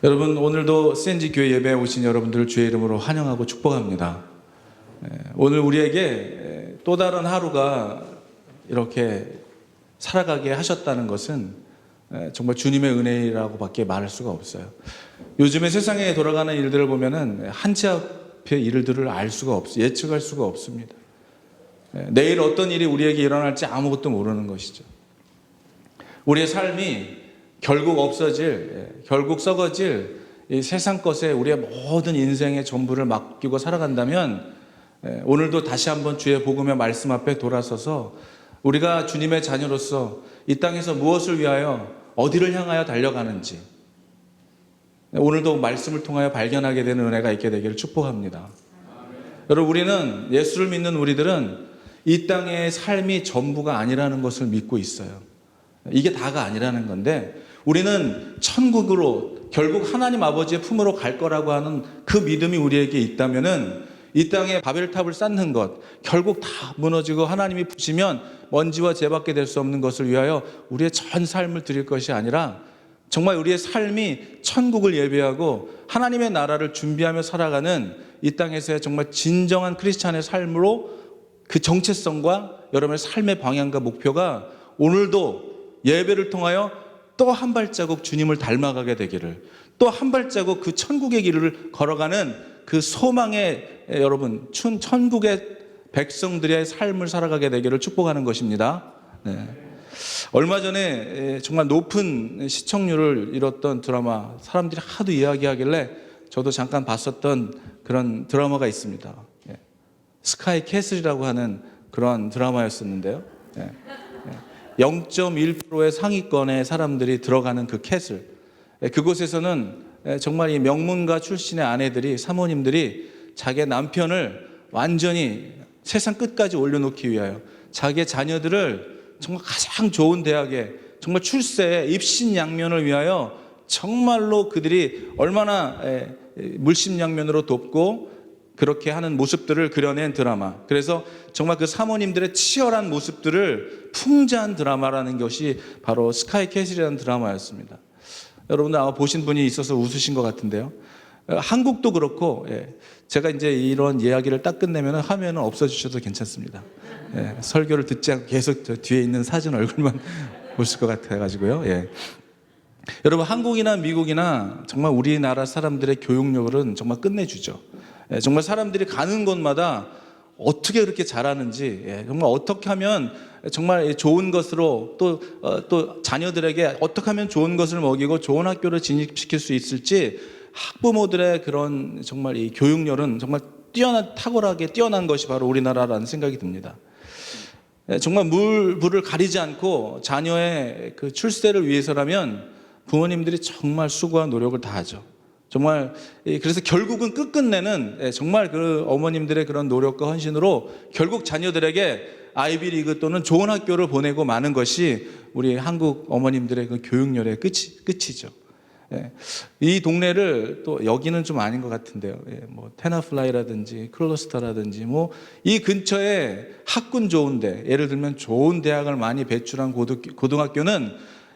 여러분, 오늘도 CNG 교회 예배에 오신 여러분들을 주의 이름으로 환영하고 축복합니다. 오늘 우리에게 또 다른 하루가 이렇게 살아가게 하셨다는 것은 정말 주님의 은혜라고 밖에 말할 수가 없어요. 요즘에 세상에 돌아가는 일들을 보면은 한치 앞의 일들을 알 수가 없어요. 예측할 수가 없습니다. 내일 어떤 일이 우리에게 일어날지 아무것도 모르는 것이죠. 우리의 삶이 결국 없어질, 결국 썩어질 이 세상 것에 우리의 모든 인생의 전부를 맡기고 살아간다면 오늘도 다시 한번 주의 복음의 말씀 앞에 돌아서서 우리가 주님의 자녀로서 이 땅에서 무엇을 위하여 어디를 향하여 달려가는지 오늘도 말씀을 통하여 발견하게 되는 은혜가 있게 되기를 축복합니다. 여러분, 우리는 예수를 믿는 우리들은 이 땅의 삶이 전부가 아니라는 것을 믿고 있어요. 이게 다가 아니라는 건데 우리는 천국으로 결국 하나님 아버지의 품으로 갈 거라고 하는 그 믿음이 우리에게 있다면은 이 땅에 바벨탑을 쌓는 것 결국 다 무너지고 하나님이 부시면 먼지와 재밖에 될 수 없는 것을 위하여 우리의 전 삶을 드릴 것이 아니라 정말 우리의 삶이 천국을 예배하고 하나님의 나라를 준비하며 살아가는 이 땅에서의 정말 진정한 크리스찬의 삶으로 그 정체성과 여러분의 삶의 방향과 목표가 오늘도 예배를 통하여 또 한 발자국 주님을 닮아가게 되기를, 또 한 발자국 그 천국의 길을 걸어가는 그 소망의 여러분 천국의 백성들의 삶을 살아가게 되기를 축복하는 것입니다. 네. 얼마 전에 정말 높은 시청률을 이뤘던 드라마, 사람들이 하도 이야기하길래 저도 잠깐 봤었던 그런 드라마가 있습니다. 스카이 캐슬이라고 하는 그런 드라마였었는데요. 0.1%의 상위권의 사람들이 들어가는 그 캐슬, 그곳에서는 정말 이 명문가 출신의 아내들이, 사모님들이 자기 남편을 완전히 세상 끝까지 올려놓기 위하여 자기의 자녀들을 정말 가장 좋은 대학에 정말 출세에 입신양면을 위하여 정말로 그들이 얼마나 물심양면으로 돕고 그렇게 하는 모습들을 그려낸 드라마. 그래서 정말 그 사모님들의 치열한 모습들을 풍자한 드라마라는 것이 바로 스카이 캐슬이라는 드라마였습니다. 여러분들 아마 보신 분이 있어서 웃으신 것 같은데요. 한국도 그렇고, 제가 이제 이런 이야기를 딱 끝내면 화면은 없어주셔도 괜찮습니다. 설교를 듣지 않고 계속 저 뒤에 있는 사진 얼굴만 보실 것 같아가지고요. 여러분, 한국이나 미국이나 정말 우리나라 사람들의 교육열은 정말 끝내주죠. 정말 사람들이 가는 곳마다 어떻게 그렇게 잘하는지, 정말 어떻게 하면 정말 좋은 것으로 또 자녀들에게 어떻게 하면 좋은 것을 먹이고 좋은 학교를 진입시킬 수 있을지 학부모들의 그런 정말 이 교육열은 정말 탁월하게 뛰어난 것이 바로 우리나라라는 생각이 듭니다. 정말 불을 가리지 않고 자녀의 그 출세를 위해서라면 부모님들이 정말 수고와 노력을 다하죠. 정말 그래서 결국은 끝끝내는 정말 그 어머님들의 그런 노력과 헌신으로 결국 자녀들에게 아이비리그 또는 좋은 학교를 보내고 마는 것이 우리 한국 어머님들의 그 교육열의 끝이죠. 이 동네를 또 여기는 좀 아닌 것 같은데요. 뭐 테나플라이라든지 클로스터라든지 뭐 이 근처에 학군 좋은데, 예를 들면 좋은 대학을 많이 배출한 고등학교는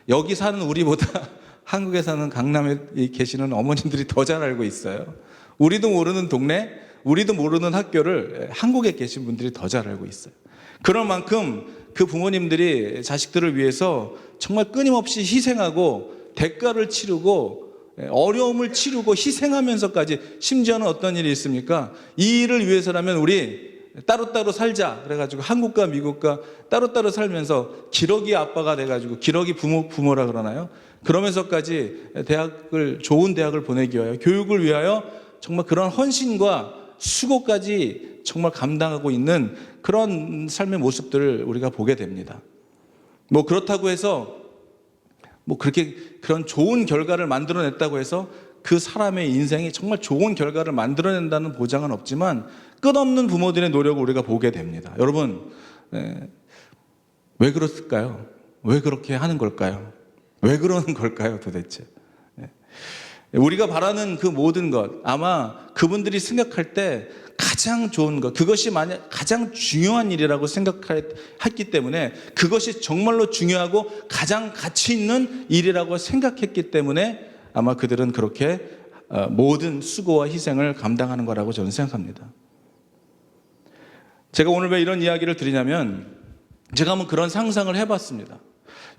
여기 사는 우리보다 한국에 사는 강남에 계시는 어머님들이 더 잘 알고 있어요. 우리도 모르는 동네, 우리도 모르는 학교를 한국에 계신 분들이 더 잘 알고 있어요. 그럴 만큼 그 부모님들이 자식들을 위해서 정말 끊임없이 희생하고 대가를 치르고 어려움을 치르고 희생하면서까지, 심지어는 어떤 일이 있습니까? 이 일을 위해서라면 우리 따로따로 살자 그래가지고 한국과 미국과 따로따로 살면서 기러기 아빠가 돼가지고 기러기 부모라 그러나요? 그러면서까지 좋은 대학을 보내기 위하여, 교육을 위하여 정말 그런 헌신과 수고까지 정말 감당하고 있는 그런 삶의 모습들을 우리가 보게 됩니다. 뭐 그렇다고 해서 뭐 그렇게 그런 좋은 결과를 만들어냈다고 해서 그 사람의 인생이 정말 좋은 결과를 만들어낸다는 보장은 없지만 끝없는 부모들의 노력을 우리가 보게 됩니다. 여러분, 왜 그렇을까요? 왜 그렇게 하는 걸까요? 왜 그러는 걸까요, 도대체? 우리가 바라는 그 모든 것, 아마 그분들이 생각할 때 가장 좋은 것, 그것이 만약 가장 중요한 일이라고 생각했기 때문에, 그것이 정말로 중요하고 가장 가치 있는 일이라고 생각했기 때문에 아마 그들은 그렇게 모든 수고와 희생을 감당하는 거라고 저는 생각합니다. 제가 오늘 왜 이런 이야기를 드리냐면 제가 한번 그런 상상을 해봤습니다.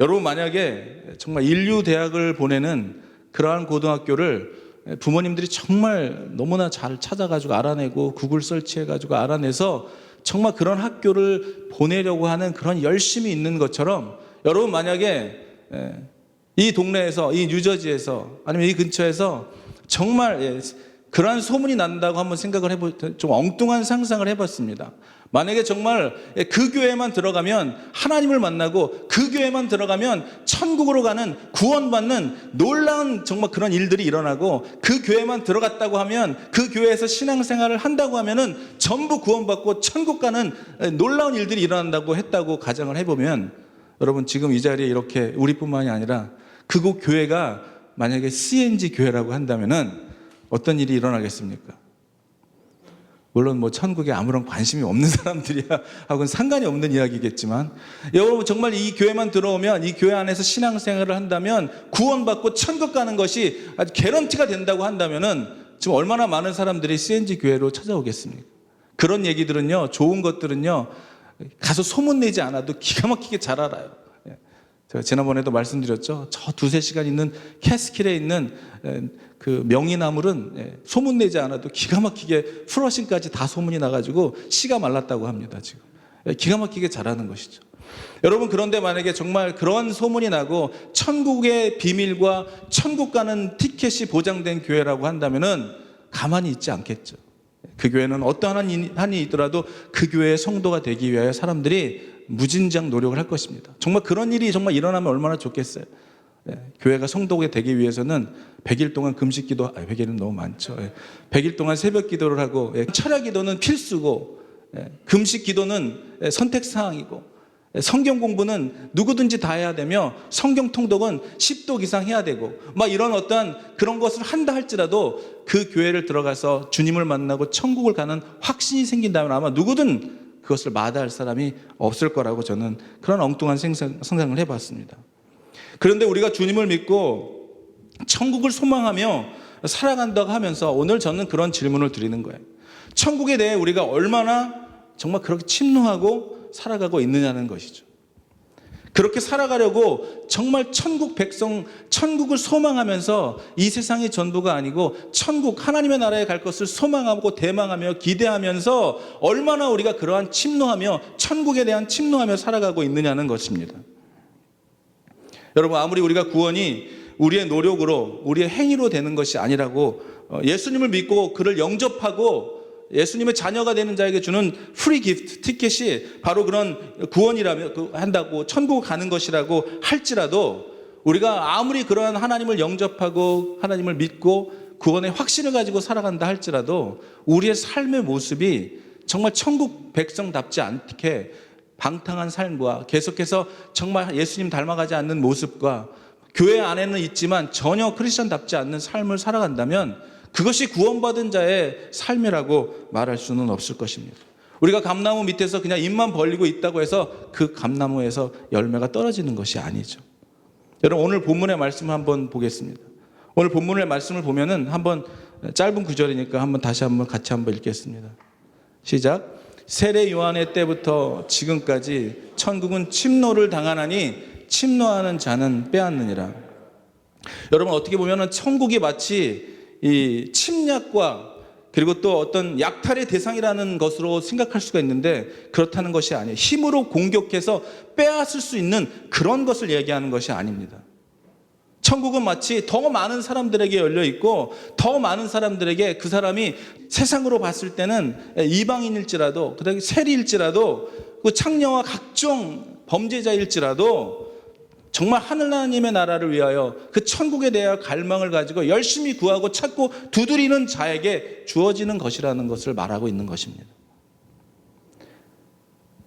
여러분 만약에 정말 인류 대학을 보내는 그러한 고등학교를 부모님들이 정말 너무나 잘 찾아가지고 알아내고 구글 설치해가지고 알아내서 정말 그런 학교를 보내려고 하는 그런 열심이 있는 것처럼 여러분 만약에 이 동네에서 이 뉴저지에서 아니면 이 근처에서 정말 그러한 소문이 난다고 한번 생각을 좀 엉뚱한 상상을 해봤습니다. 만약에 정말 그 교회만 들어가면 하나님을 만나고 그 교회만 들어가면 천국으로 가는 구원받는 놀라운 정말 그런 일들이 일어나고 그 교회만 들어갔다고 하면 그 교회에서 신앙생활을 한다고 하면은 전부 구원받고 천국 가는 놀라운 일들이 일어난다고 했다고 가정을 해보면 여러분 지금 이 자리에 이렇게 우리뿐만이 아니라 그곳 교회가 만약에 CNG 교회라고 한다면은 어떤 일이 일어나겠습니까? 물론 뭐 천국에 아무런 관심이 없는 사람들이야 하고는 상관이 없는 이야기겠지만 여러분 정말 이 교회만 들어오면 이 교회 안에서 신앙생활을 한다면 구원받고 천국 가는 것이 아주 개런티가 된다고 한다면은 지금 얼마나 많은 사람들이 CNG 교회로 찾아오겠습니까? 그런 얘기들은요, 좋은 것들은요 가서 소문내지 않아도 기가 막히게 잘 알아요. 제가 지난번에도 말씀드렸죠. 저 2-3시간 있는 캐스킬에 있는 그 명이나물은 소문내지 않아도 기가 막히게 플러싱까지 다 소문이 나가지고 씨가 말랐다고 합니다. 지금 기가 막히게 잘하는 것이죠. 여러분 그런데 만약에 정말 그런 소문이 나고 천국의 비밀과 천국 가는 티켓이 보장된 교회라고 한다면은 가만히 있지 않겠죠. 그 교회는 어떠한 한이 있더라도 그 교회의 성도가 되기 위하여 사람들이 무진장 노력을 할 것입니다. 정말 그런 일이 정말 일어나면 얼마나 좋겠어요. 교회가 성도가 되기 위해서는 100일 동안 금식 기도, 100일은 너무 많죠. 100일 동안 새벽 기도를 하고 철야 기도는 필수고 금식 기도는 선택사항이고 성경 공부는 누구든지 다 해야 되며 성경 통독은 10독 이상 해야 되고 막 이런 어떠한 그런 것을 한다 할지라도 그 교회를 들어가서 주님을 만나고 천국을 가는 확신이 생긴다면 아마 누구든 그것을 마다할 사람이 없을 거라고 저는 그런 엉뚱한 상상을 해봤습니다. 그런데 우리가 주님을 믿고 천국을 소망하며 살아간다고 하면서 오늘 저는 그런 질문을 드리는 거예요. 천국에 대해 우리가 얼마나 정말 그렇게 침노하고 살아가고 있느냐는 것이죠. 그렇게 살아가려고 정말 천국 백성, 천국을 소망하면서 이 세상이 전부가 아니고 천국, 하나님의 나라에 갈 것을 소망하고 대망하며 기대하면서 얼마나 우리가 그러한 침노하며 천국에 대한 침노하며 살아가고 있느냐는 것입니다. 여러분 아무리 우리가 구원이 우리의 노력으로 우리의 행위로 되는 것이 아니라고 예수님을 믿고 그를 영접하고 예수님의 자녀가 되는 자에게 주는 프리 기프트 티켓이 바로 그런 구원이라면 한다고 천국 가는 것이라고 할지라도 우리가 아무리 그러한 하나님을 영접하고 하나님을 믿고 구원의 확신을 가지고 살아간다 할지라도 우리의 삶의 모습이 정말 천국 백성답지 않게 방탕한 삶과 계속해서 정말 예수님 닮아가지 않는 모습과 교회 안에는 있지만 전혀 크리스천답지 않는 삶을 살아간다면 그것이 구원받은 자의 삶이라고 말할 수는 없을 것입니다. 우리가 감나무 밑에서 그냥 입만 벌리고 있다고 해서 그 감나무에서 열매가 떨어지는 것이 아니죠. 여러분 오늘 본문의 말씀을 한번 보겠습니다. 오늘 본문의 말씀을 보면은 한번 짧은 구절이니까 같이 한번 읽겠습니다. 시작. 세례 요한의 때부터 지금까지 천국은 침노를 당하나니 침노하는 자는 빼앗느니라. 여러분 어떻게 보면은 천국이 마치 이 침략과 그리고 또 어떤 약탈의 대상이라는 것으로 생각할 수가 있는데 그렇다는 것이 아니에요. 힘으로 공격해서 빼앗을 수 있는 그런 것을 얘기하는 것이 아닙니다. 천국은 마치 더 많은 사람들에게 열려 있고 더 많은 사람들에게 그 사람이 세상으로 봤을 때는 이방인일지라도 그다음에 세리일지라도 그 창녀와 각종 범죄자일지라도 정말 하나님의 나라를 위하여 그 천국에 대하여 갈망을 가지고 열심히 구하고 찾고 두드리는 자에게 주어지는 것이라는 것을 말하고 있는 것입니다.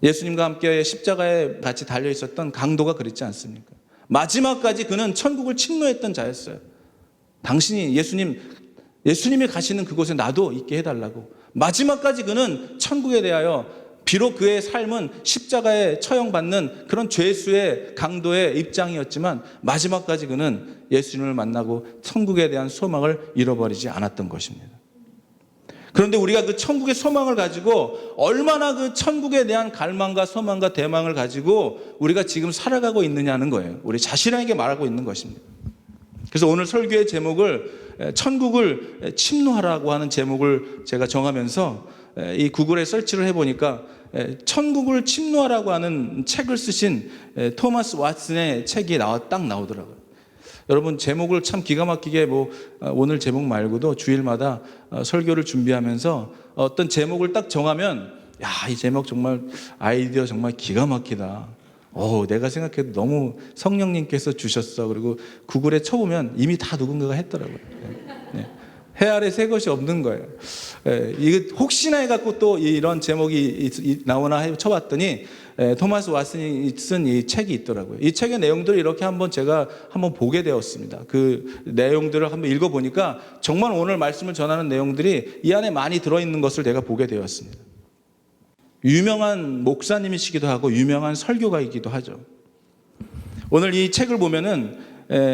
예수님과 함께 십자가에 같이 달려 있었던 강도가 그랬지 않습니까? 마지막까지 그는 천국을 침노했던 자였어요. 당신이 예수님이 가시는 그곳에 나도 있게 해달라고 마지막까지 그는 천국에 대하여 비록 그의 삶은 십자가에 처형받는 그런 죄수의 강도의 입장이었지만 마지막까지 그는 예수님을 만나고 천국에 대한 소망을 잃어버리지 않았던 것입니다. 그런데 우리가 그 천국의 소망을 가지고 얼마나 그 천국에 대한 갈망과 소망과 대망을 가지고 우리가 지금 살아가고 있느냐는 거예요. 우리 자신에게 말하고 있는 것입니다. 그래서 오늘 설교의 제목을 천국을 침노하라고 하는 제목을 제가 정하면서 이 구글에 설치를 해보니까 천국을 침노하라고 하는 책을 쓰신 토마스 왓슨의 책이 딱 나오더라고요. 여러분, 제목을 참 기가 막히게 오늘 제목 말고도 주일마다 설교를 준비하면서 어떤 제목을 딱 정하면 이 제목 정말 아이디어 정말 기가 막히다. 내가 생각해도 너무 성령님께서 주셨어. 그리고 구글에 쳐보면 이미 다 누군가가 했더라고요. 네. 해 아래 새 것이 없는 거예요. 이게 혹시나 해갖고 또 이런 제목이 나오나 쳐봤더니 토마스 왓슨이 쓴 이 책이 있더라고요. 이 책의 내용들을 이렇게 제가 한번 보게 되었습니다. 그 내용들을 한번 읽어보니까 정말 오늘 말씀을 전하는 내용들이 이 안에 많이 들어있는 것을 내가 보게 되었습니다. 유명한 목사님이시기도 하고 유명한 설교가이기도 하죠. 오늘 이 책을 보면은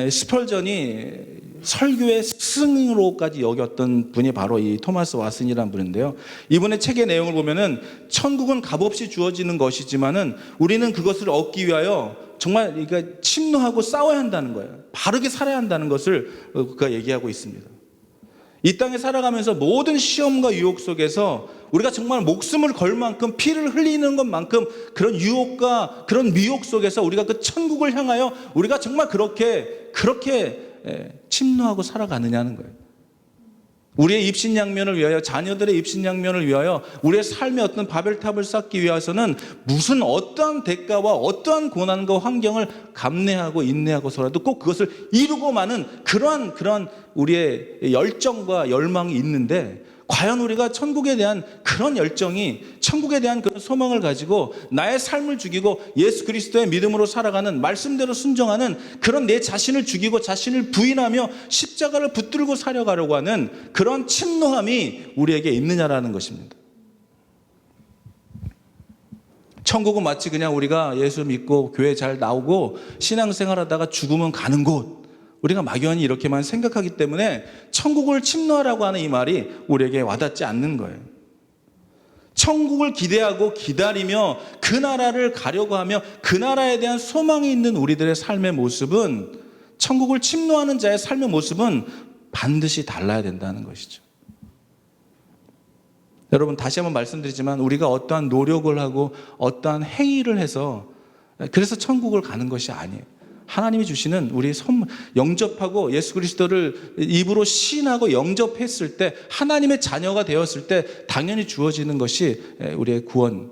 스펄전이 설교의 스승으로까지 여겼던 분이 바로 이 토마스 왓슨이라는 분인데요. 이분의 책의 내용을 보면은 천국은 값없이 주어지는 것이지만은 우리는 그것을 얻기 위하여 정말 그러니까 침노하고 싸워야 한다는 거예요. 바르게 살아야 한다는 것을 그가 얘기하고 있습니다. 이 땅에 살아가면서 모든 시험과 유혹 속에서 우리가 정말 목숨을 걸 만큼 피를 흘리는 것만큼 그런 유혹과 그런 미혹 속에서 우리가 그 천국을 향하여 우리가 정말 그렇게 침노하고 살아가느냐는 거예요. 우리의 입신양면을 위하여, 자녀들의 입신양면을 위하여, 우리의 삶의 어떤 바벨탑을 쌓기 위해서는 무슨 어떠한 대가와 어떠한 고난과 환경을 감내하고 인내하고서라도 꼭 그것을 이루고 마는 그러한 우리의 열정과 열망이 있는데, 과연 우리가 천국에 대한 그런 열정이, 천국에 대한 그런 소망을 가지고 나의 삶을 죽이고 예수 그리스도의 믿음으로 살아가는, 말씀대로 순종하는 그런 내 자신을 죽이고 자신을 부인하며 십자가를 붙들고 살아가려고 하는 그런 침노함이 우리에게 있느냐라는 것입니다. 천국은 마치 그냥 우리가 예수 믿고 교회 잘 나오고 신앙생활하다가 죽으면 가는 곳, 우리가 막연히 이렇게만 생각하기 때문에 천국을 침노하라고 하는 이 말이 우리에게 와닿지 않는 거예요. 천국을 기대하고 기다리며 그 나라를 가려고 하며 그 나라에 대한 소망이 있는 우리들의 삶의 모습은, 천국을 침노하는 자의 삶의 모습은 반드시 달라야 된다는 것이죠. 여러분, 다시 한번 말씀드리지만 우리가 어떠한 노력을 하고 어떠한 행위를 해서 그래서 천국을 가는 것이 아니에요. 하나님이 주시는 우리 영접하고 예수 그리스도를 입으로 시인하고 영접했을 때, 하나님의 자녀가 되었을 때 당연히 주어지는 것이 우리의 구원,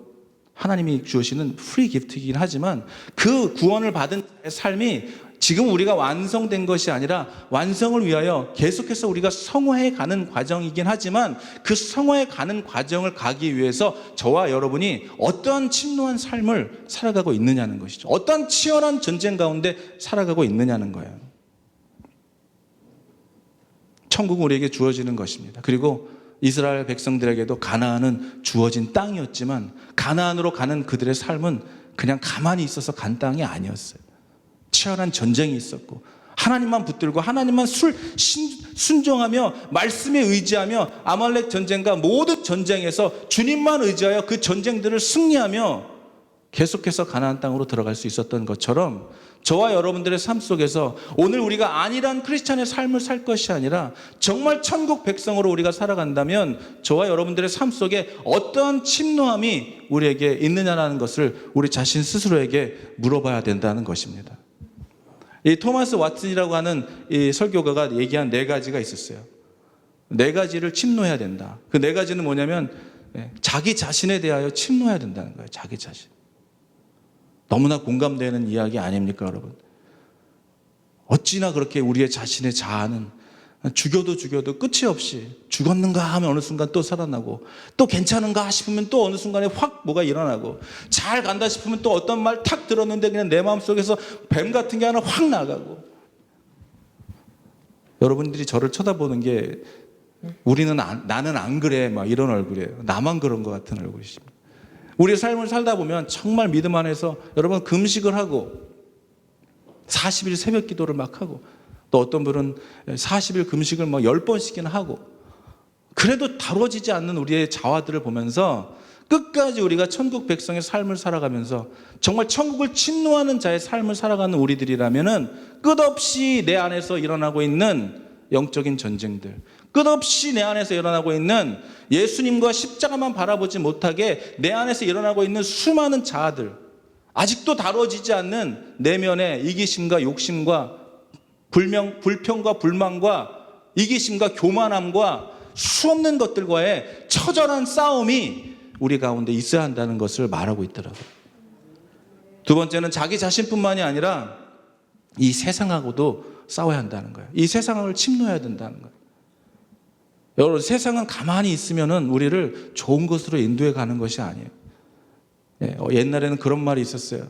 하나님이 주시는 프리 기프트이긴 하지만 그 구원을 받은 삶이 지금 우리가 완성된 것이 아니라 완성을 위하여 계속해서 우리가 성화해 가는 과정이긴 하지만 그 성화해 가는 과정을 가기 위해서 저와 여러분이 어떠한 침노한 삶을 살아가고 있느냐는 것이죠. 어떠한 치열한 전쟁 가운데 살아가고 있느냐는 거예요. 천국은 우리에게 주어지는 것입니다. 그리고 이스라엘 백성들에게도 가나안은 주어진 땅이었지만 가나안으로 가는 그들의 삶은 그냥 가만히 있어서 간 땅이 아니었어요. 치열한 전쟁이 있었고 하나님만 붙들고 하나님만 순종하며 말씀에 의지하며 아말렉 전쟁과 모든 전쟁에서 주님만 의지하여 그 전쟁들을 승리하며 계속해서 가나안 땅으로 들어갈 수 있었던 것처럼 저와 여러분들의 삶 속에서 오늘 우리가 안일한 크리스찬의 삶을 살 것이 아니라 정말 천국 백성으로 우리가 살아간다면 저와 여러분들의 삶 속에 어떠한 침노함이 우리에게 있느냐라는 것을 우리 자신 스스로에게 물어봐야 된다는 것입니다. 이 토마스 왓슨이라고 하는 이 설교가가 얘기한 4가지가 있었어요. 4가지를 침노해야 된다. 그 4가지는 뭐냐면 자기 자신에 대하여 침노해야 된다는 거예요. 자기 자신. 너무나 공감되는 이야기 아닙니까, 여러분? 어찌나 그렇게 우리의 자신의 자아는 죽여도 끝이 없이 죽었는가 하면 어느 순간 또 살아나고 또 괜찮은가 싶으면 또 어느 순간에 확 뭐가 일어나고 잘 간다 싶으면 또 어떤 말 탁 들었는데 그냥 내 마음속에서 뱀 같은 게 하나 확 나가고. 여러분들이 저를 쳐다보는 게 나는 안 그래 막 이런 얼굴이에요. 나만 그런 것 같은 얼굴이십니다. 우리의 삶을 살다 보면 정말 믿음 안에서 여러분 금식을 하고 40일 새벽 기도를 막 하고 또 어떤 분은 40일 금식을 막 10번씩이나 하고 그래도 다뤄지지 않는 우리의 자화들을 보면서 끝까지 우리가 천국 백성의 삶을 살아가면서 정말 천국을 침노하는 자의 삶을 살아가는 우리들이라면은 끝없이 내 안에서 일어나고 있는 영적인 전쟁들, 끝없이 내 안에서 일어나고 있는 예수님과 십자가만 바라보지 못하게 내 안에서 일어나고 있는 수많은 자아들, 아직도 다뤄지지 않는 내면의 이기심과 욕심과 불평과 불만과 이기심과 교만함과 수없는 것들과의 처절한 싸움이 우리 가운데 있어야 한다는 것을 말하고 있더라고요. 두 번째는 자기 자신뿐만이 아니라 이 세상하고도 싸워야 한다는 거예요. 이 세상을 침노해야 된다는 거예요. 여러분, 세상은 가만히 있으면은 우리를 좋은 것으로 인도해 가는 것이 아니에요. 옛날에는 그런 말이 있었어요.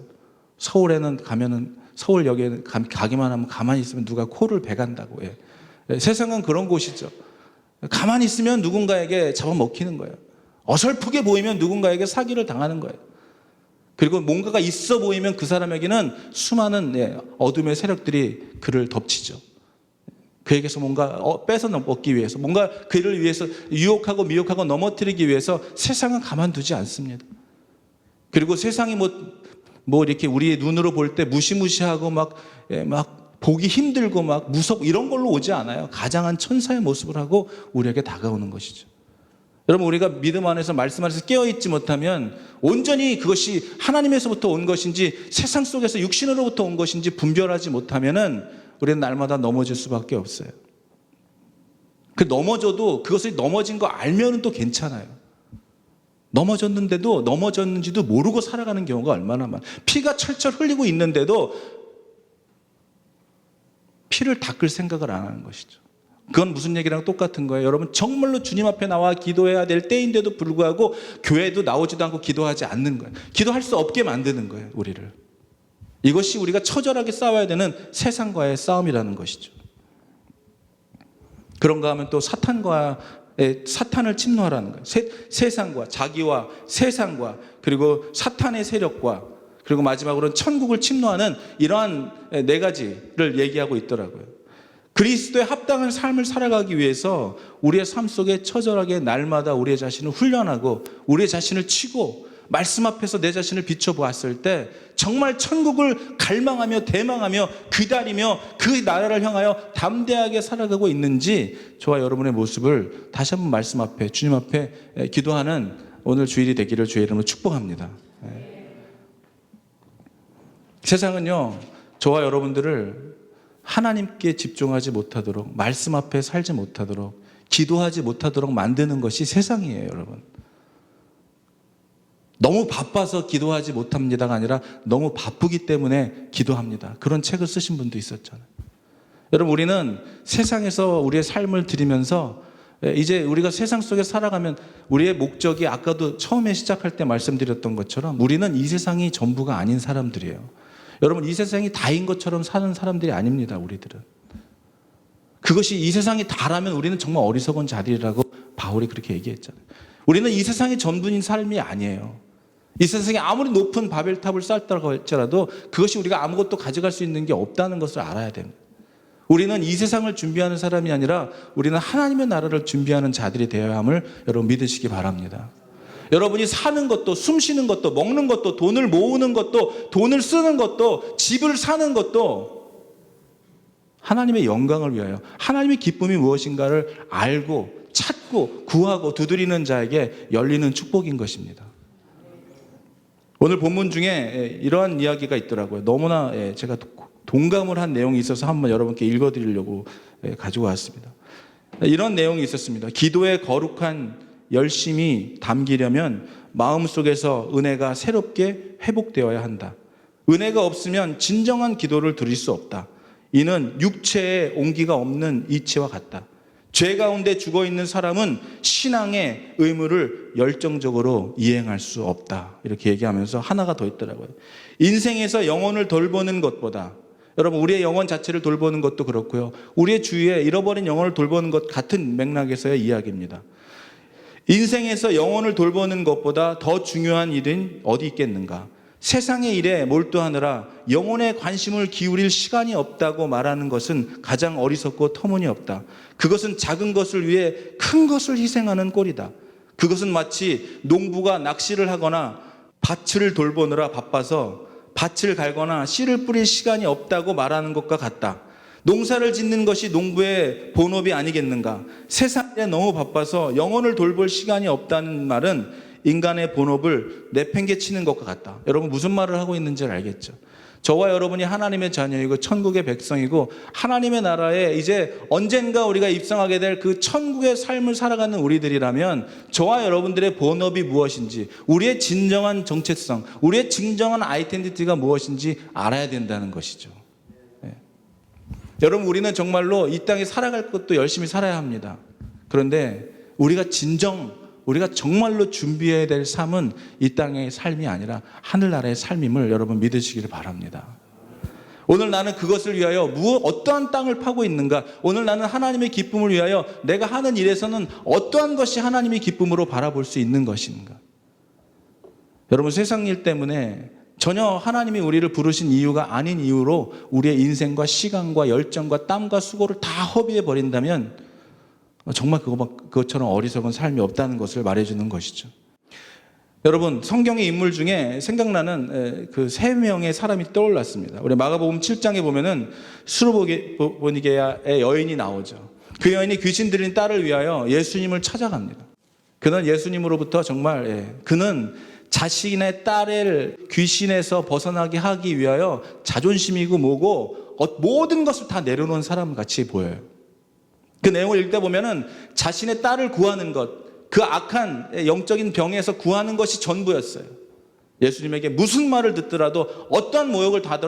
서울에는 가면은 서울역에 가기만 하면 가만히 있으면 누가 코를 베간다고. 세상은 그런 곳이죠. 가만히 있으면 누군가에게 잡아먹히는 거예요. 어설프게 보이면 누군가에게 사기를 당하는 거예요. 그리고 뭔가가 있어 보이면 그 사람에게는 수많은 어둠의 세력들이 그를 덮치죠. 그에게서 뭔가 뺏어 먹기 위해서, 뭔가 그를 위해서 유혹하고 미혹하고 넘어뜨리기 위해서 세상은 가만두지 않습니다. 그리고 세상이 뭐 이렇게 우리의 눈으로 볼 때 무시무시하고 막 보기 힘들고 막 무섭고 이런 걸로 오지 않아요. 가장한 천사의 모습을 하고 우리에게 다가오는 것이죠. 여러분, 우리가 믿음 안에서 말씀 안에서 깨어있지 못하면 온전히 그것이 하나님에서부터 온 것인지 세상 속에서 육신으로부터 온 것인지 분별하지 못하면은 우리는 날마다 넘어질 수밖에 없어요. 그 넘어져도 그것이 넘어진 거 알면은 또 괜찮아요. 넘어졌는데도 넘어졌는지도 모르고 살아가는 경우가 얼마나 많아요. 피가 철철 흘리고 있는데도 피를 닦을 생각을 안 하는 것이죠. 그건 무슨 얘기랑 똑같은 거예요. 여러분, 정말로 주님 앞에 나와 기도해야 될 때인데도 불구하고 교회도 나오지도 않고 기도하지 않는 거예요. 기도할 수 없게 만드는 거예요, 우리를. 이것이 우리가 처절하게 싸워야 되는 세상과의 싸움이라는 것이죠. 그런가 하면 또 사탄을 침노하라는 거예요. 세상과 자기와 세상과 그리고 사탄의 세력과 그리고 마지막으로는 천국을 침노하는 이러한 네 가지를 얘기하고 있더라고요. 그리스도에 합당한 삶을 살아가기 위해서 우리의 삶 속에 처절하게 날마다 우리의 자신을 훈련하고 우리의 자신을 치고 말씀 앞에서 내 자신을 비춰보았을 때 정말 천국을 갈망하며 대망하며 기다리며 그 나라를 향하여 담대하게 살아가고 있는지 저와 여러분의 모습을 다시 한번 말씀 앞에 주님 앞에 기도하는 오늘 주일이 되기를 주의 이름으로 축복합니다. 세상은요, 저와 여러분들을 하나님께 집중하지 못하도록, 말씀 앞에 살지 못하도록, 기도하지 못하도록 만드는 것이 세상이에요, 여러분. 너무 바빠서 기도하지 못합니다가 아니라 너무 바쁘기 때문에 기도합니다. 그런 책을 쓰신 분도 있었잖아요. 여러분, 우리는 세상에서 우리의 삶을 드리면서 이제 우리가 세상 속에 살아가면 우리의 목적이 아까도 처음에 시작할 때 말씀드렸던 것처럼 우리는 이 세상이 전부가 아닌 사람들이에요. 여러분, 이 세상이 다인 것처럼 사는 사람들이 아닙니다, 우리들은. 그것이 이 세상이 다라면 우리는 정말 어리석은 자들이라고 바울이 그렇게 얘기했잖아요. 우리는 이 세상이 전부인 삶이 아니에요. 이 세상에 아무리 높은 바벨탑을 쌓았다고 할지라도 그것이 우리가 아무것도 가져갈 수 있는 게 없다는 것을 알아야 됩니다. 우리는 이 세상을 준비하는 사람이 아니라 우리는 하나님의 나라를 준비하는 자들이 되어야 함을 여러분 믿으시기 바랍니다. 여러분이 사는 것도, 숨 쉬는 것도, 먹는 것도, 돈을 모으는 것도, 돈을 쓰는 것도, 집을 사는 것도 하나님의 영광을 위하여, 하나님의 기쁨이 무엇인가를 알고 찾고 구하고 두드리는 자에게 열리는 축복인 것입니다. 오늘 본문 중에 이러한 이야기가 있더라고요. 너무나 제가 동감을 한 내용이 있어서 한번 여러분께 읽어드리려고 가지고 왔습니다. 이런 내용이 있었습니다. 기도의 거룩한 열심이 담기려면 마음속에서 은혜가 새롭게 회복되어야 한다. 은혜가 없으면 진정한 기도를 드릴 수 없다. 이는 육체에 온기가 없는 이치와 같다. 죄 가운데 죽어있는 사람은 신앙의 의무를 열정적으로 이행할 수 없다. 이렇게 얘기하면서 하나가 더 있더라고요. 인생에서 영혼을 돌보는 것보다, 여러분, 우리의 영혼 자체를 돌보는 것도 그렇고요, 우리의 주위에 잃어버린 영혼을 돌보는 것 같은 맥락에서의 이야기입니다. 인생에서 영혼을 돌보는 것보다 더 중요한 일은 어디 있겠는가? 세상의 일에 몰두하느라 영혼에 관심을 기울일 시간이 없다고 말하는 것은 가장 어리석고 터무니없다. 그것은 작은 것을 위해 큰 것을 희생하는 꼴이다. 그것은 마치 농부가 낚시를 하거나 밭을 돌보느라 바빠서 밭을 갈거나 씨를 뿌릴 시간이 없다고 말하는 것과 같다. 농사를 짓는 것이 농부의 본업이 아니겠는가? 세상에 너무 바빠서 영혼을 돌볼 시간이 없다는 말은 인간의 본업을 내팽개치는 것과 같다. 여러분 무슨 말을 하고 있는지 알겠죠? 저와 여러분이 하나님의 자녀이고 천국의 백성이고 하나님의 나라에 이제 언젠가 우리가 입성하게 될 그 천국의 삶을 살아가는 우리들이라면 저와 여러분들의 본업이 무엇인지, 우리의 진정한 정체성, 우리의 진정한 아이덴티티가 무엇인지 알아야 된다는 것이죠. 네. 여러분 우리는 정말로 이 땅에 살아갈 것도 열심히 살아야 합니다. 그런데 우리가 정말로 준비해야 될 삶은 이 땅의 삶이 아니라 하늘나라의 삶임을 여러분 믿으시기를 바랍니다. 오늘 나는 그것을 위하여 어떠한 땅을 파고 있는가? 오늘 나는 하나님의 기쁨을 위하여 내가 하는 일에서는 어떠한 것이 하나님의 기쁨으로 바라볼 수 있는 것인가? 여러분 세상 일 때문에 전혀 하나님이 우리를 부르신 이유가 아닌 이유로 우리의 인생과 시간과 열정과 땀과 수고를 다 허비해 버린다면 정말 그것처럼 어리석은 삶이 없다는 것을 말해주는 것이죠. 여러분 성경의 인물 중에 생각나는 그 3명의 사람이 떠올랐습니다. 우리 마가복음 7장에 보면은 수르보니게아의 여인이 나오죠. 그 여인이 귀신 들린 딸을 위하여 예수님을 찾아갑니다. 그는 예수님으로부터 정말 그는 자신의 딸을 귀신에서 벗어나게 하기 위하여 자존심이고 뭐고 모든 것을 다 내려놓은 사람 같이 보여요. 그 내용을 읽다 보면은 자신의 딸을 구하는 것, 그 악한 영적인 병에서 구하는 것이 전부였어요. 예수님에게 무슨 말을 듣더라도 어떤 모욕을 다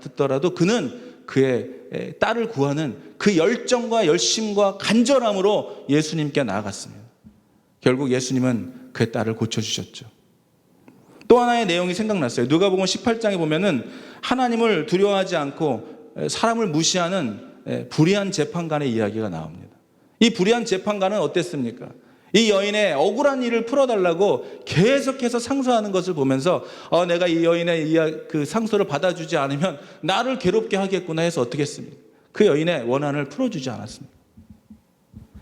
듣더라도 그는 그의 딸을 구하는 그 열정과 열심과 간절함으로 예수님께 나아갔습니다. 결국 예수님은 그의 딸을 고쳐주셨죠. 또 하나의 내용이 생각났어요. 누가복음 18장에 보면은 하나님을 두려워하지 않고 사람을 무시하는 불의한 재판관의 이야기가 나옵니다. 이 불의한 재판관은 어땠습니까? 이 여인의 억울한 일을 풀어달라고 계속해서 상소하는 것을 보면서 내가 이 여인의 그 상소를 받아주지 않으면 나를 괴롭게 하겠구나 해서 어떻게 했습니까? 그 여인의 원한을 풀어주지 않았습니다.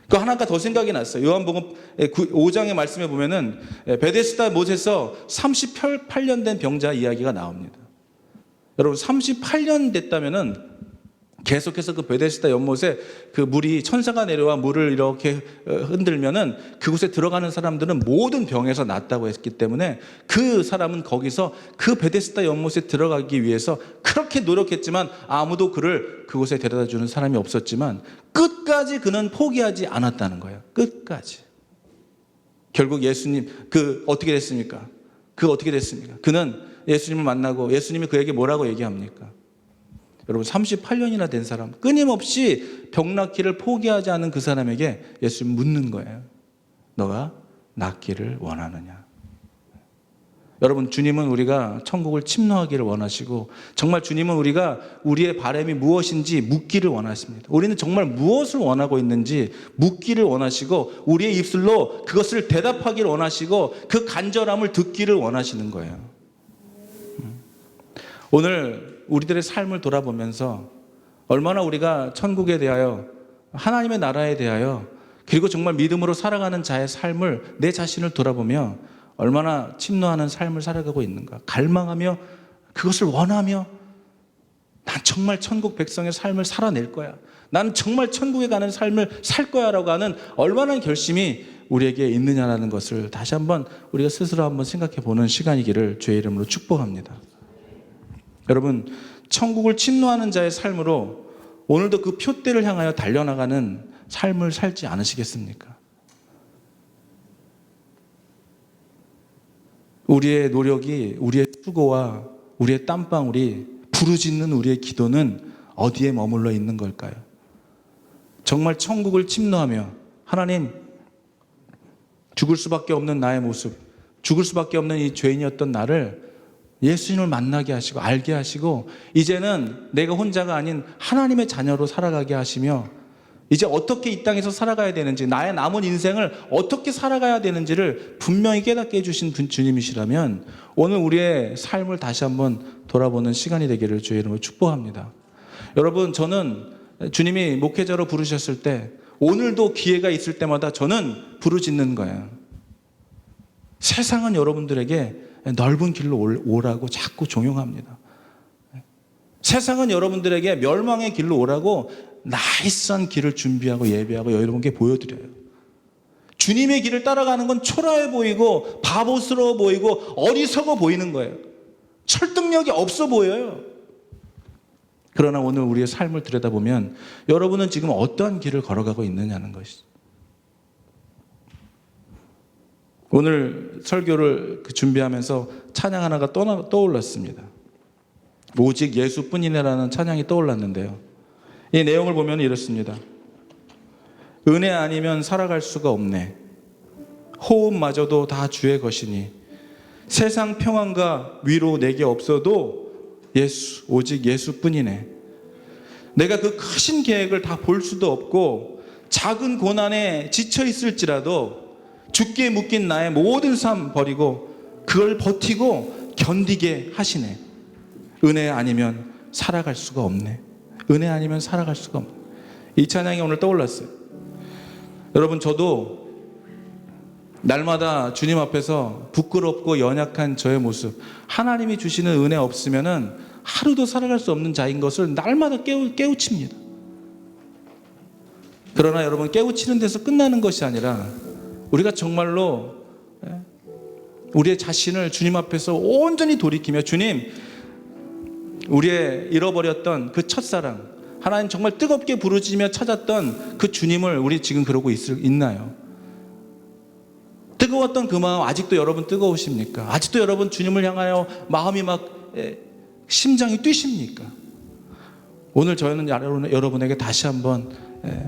그 하나가 더 생각이 났어요. 요한복음 5장의 말씀에 보면은 베데스다 못에서 38년 된 병자 이야기가 나옵니다. 여러분 38년 됐다면은 계속해서 그 베데스다 연못에 그 물이 천사가 내려와 물을 이렇게 흔들면은 그곳에 들어가는 사람들은 모든 병에서 낫다고 했기 때문에 그 사람은 거기서 그 베데스다 연못에 들어가기 위해서 그렇게 노력했지만 아무도 그를 그곳에 데려다 주는 사람이 없었지만 끝까지 그는 포기하지 않았다는 거예요. 끝까지. 결국 예수님 어떻게 됐습니까? 그는 예수님을 만나고 예수님이 그에게 뭐라고 얘기합니까? 여러분 38년이나 된 사람, 끊임없이 병 낫기를 포기하지 않은 그 사람에게 예수님 묻는 거예요. 너가 낫기를 원하느냐? 여러분 주님은 우리가 천국을 침노하기를 원하시고 정말 주님은 우리의 바람이 무엇인지 묻기를 원하십니다. 우리는 정말 무엇을 원하고 있는지 묻기를 원하시고 우리의 입술로 그것을 대답하기를 원하시고 그 간절함을 듣기를 원하시는 거예요. 오늘 우리들의 삶을 돌아보면서 얼마나 우리가 천국에 대하여 하나님의 나라에 대하여 그리고 정말 믿음으로 살아가는 자의 삶을 내 자신을 돌아보며 얼마나 침노하는 삶을 살아가고 있는가, 갈망하며 그것을 원하며 난 정말 천국 백성의 삶을 살아낼 거야, 나는 정말 천국에 가는 삶을 살 거야 라고 하는 얼마나 결심이 우리에게 있느냐라는 것을 다시 한번 우리가 스스로 한번 생각해 보는 시간이기를 주의 이름으로 축복합니다. 여러분 천국을 침노하는 자의 삶으로 오늘도 그 표대를 향하여 달려나가는 삶을 살지 않으시겠습니까? 우리의 노력이, 우리의 수고와 우리의 땀방울이 부르짖는 우리의 기도는 어디에 머물러 있는 걸까요? 정말 천국을 침노하며 하나님 죽을 수밖에 없는 나의 모습, 죽을 수밖에 없는 이 죄인이었던 나를 예수님을 만나게 하시고 알게 하시고 이제는 내가 혼자가 아닌 하나님의 자녀로 살아가게 하시며 이제 어떻게 이 땅에서 살아가야 되는지, 나의 남은 인생을 어떻게 살아가야 되는지를 분명히 깨닫게 해주신 주님이시라면 오늘 우리의 삶을 다시 한번 돌아보는 시간이 되기를 주의 이름으로 축복합니다. 여러분, 저는 주님이 목회자로 부르셨을 때 오늘도 기회가 있을 때마다 저는 부르짖는 거예요. 세상은 여러분들에게 넓은 길로 오라고 자꾸 종용합니다. 세상은 여러분들에게 멸망의 길로 오라고 나이스한 길을 준비하고 예배하고 여러분께 보여드려요. 주님의 길을 따라가는 건 초라해 보이고 바보스러워 보이고 어리석어 보이는 거예요. 설득력이 없어 보여요. 그러나 오늘 우리의 삶을 들여다보면 여러분은 지금 어떠한 길을 걸어가고 있느냐는 것이죠. 오늘 설교를 준비하면서 찬양 하나가 떠올랐습니다. 오직 예수뿐이네라는 찬양이 떠올랐는데요. 이 내용을 보면 이렇습니다. 은혜 아니면 살아갈 수가 없네. 호흡마저도 다 주의 것이니 세상 평안과 위로 내게 없어도 예수, 오직 예수뿐이네. 내가 그 크신 계획을 다 볼 수도 없고 작은 고난에 지쳐 있을지라도 죽게 묶인 나의 모든 삶 버리고 그걸 버티고 견디게 하시네. 은혜 아니면 살아갈 수가 없네. 은혜 아니면 살아갈 수가 없네. 이 찬양이 오늘 떠올랐어요. 여러분, 저도 날마다 주님 앞에서 부끄럽고 연약한 저의 모습, 하나님이 주시는 은혜 없으면은 하루도 살아갈 수 없는 자인 것을 날마다 깨우칩니다. 그러나 여러분, 깨우치는 데서 끝나는 것이 아니라 우리가 정말로 우리의 자신을 주님 앞에서 온전히 돌이키며, 주님, 우리의 잃어버렸던 그 첫사랑, 하나님 정말 뜨겁게 부르짖으며 찾았던 그 주님을 우리 지금 그러고 있나요? 뜨거웠던 그 마음 아직도 여러분 뜨거우십니까? 아직도 여러분 주님을 향하여 마음이 막 심장이 뛰십니까? 오늘 저는 여러분에게 다시 한번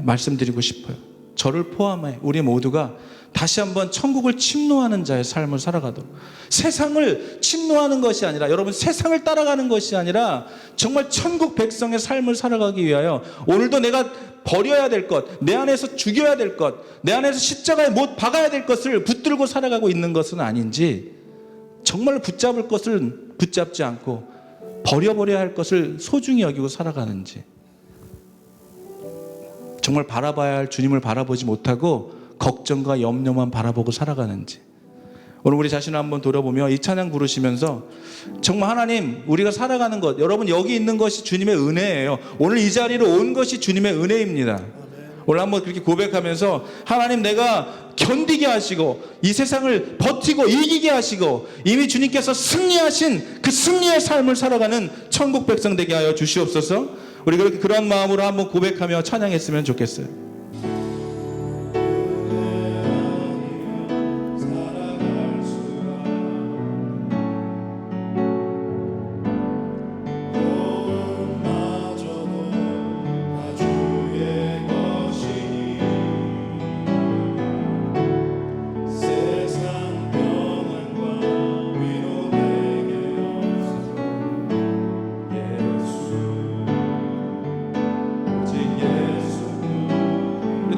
말씀드리고 싶어요. 저를 포함해 우리 모두가 다시 한번 천국을 침노하는 자의 삶을 살아가도록, 세상을 침노하는 것이 아니라, 여러분, 세상을 따라가는 것이 아니라 정말 천국 백성의 삶을 살아가기 위하여 오늘도 내가 버려야 될 것, 내 안에서 죽여야 될 것, 내 안에서 십자가에 못 박아야 될 것을 붙들고 살아가고 있는 것은 아닌지, 정말 붙잡을 것을 붙잡지 않고 버려버려야 할 것을 소중히 여기고 살아가는지, 정말 바라봐야 할 주님을 바라보지 못하고 걱정과 염려만 바라보고 살아가는지, 오늘 우리 자신을 한번 돌아보며 이 찬양 부르시면서 정말 하나님, 우리가 살아가는 것, 여러분 여기 있는 것이 주님의 은혜예요. 오늘 이 자리로 온 것이 주님의 은혜입니다. 오늘 한번 그렇게 고백하면서 하나님, 내가 견디게 하시고 이 세상을 버티고 이기게 하시고 이미 주님께서 승리하신 그 승리의 삶을 살아가는 천국 백성 되게 하여 주시옵소서. 우리 그렇게 그런 마음으로 한번 고백하며 찬양했으면 좋겠어요.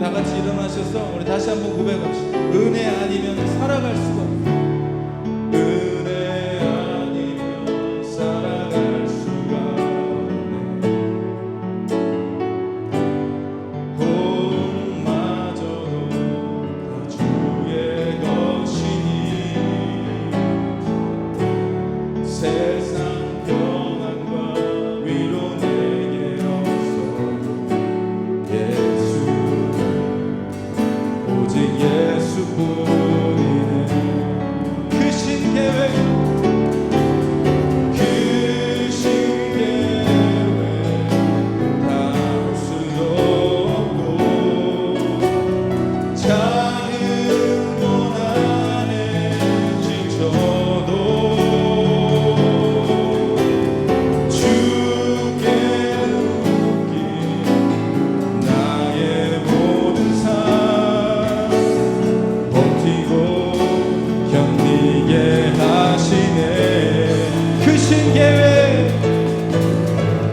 다 같이 일어나셔서 우리 다시 한번 고백합시다. 은혜 아니면 살아갈 수가 없어. 은혜 아니면 살아갈 수가 없네. 호흡마저도 다 주의 것이니 세상 평안과 위로 내게 없어. 예수, 오직 예수뿐이네. 크신 계획, 크신 계획 닿을 수도 없고 작은 고난에 지쳐도 주께 묶인 나의 모든 삶 버티고 견디게 하시네. 크신 계획,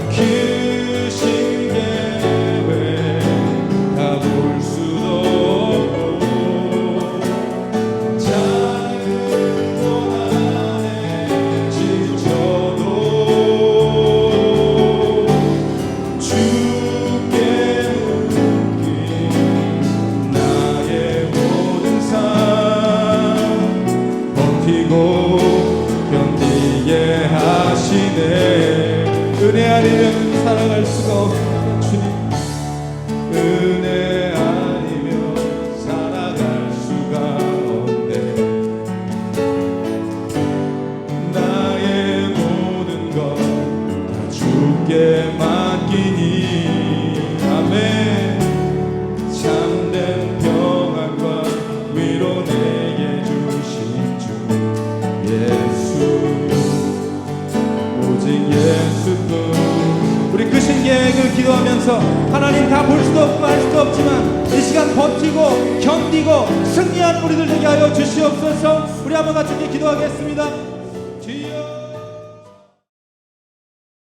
크신 계획 닿을 버티고 견디게 하시네. 은혜 아니면 살아갈 수가 없습니다. 주님, 은혜 아니면 살아갈 수가 없네. 나의 모든 것 다 주께 맡기니. 아멘. 참된 평안과 위로 내게 주신 주 예수, 오직 예수뿐. 우리 그 신계획을 기도하면서 하나님 다 볼 수도 없고 알 수도 없지만 이 시간 버티고 견디고 승리하는 우리들 되게 하여 주시옵소서. 우리 한번 같이 기도하겠습니다. 주여.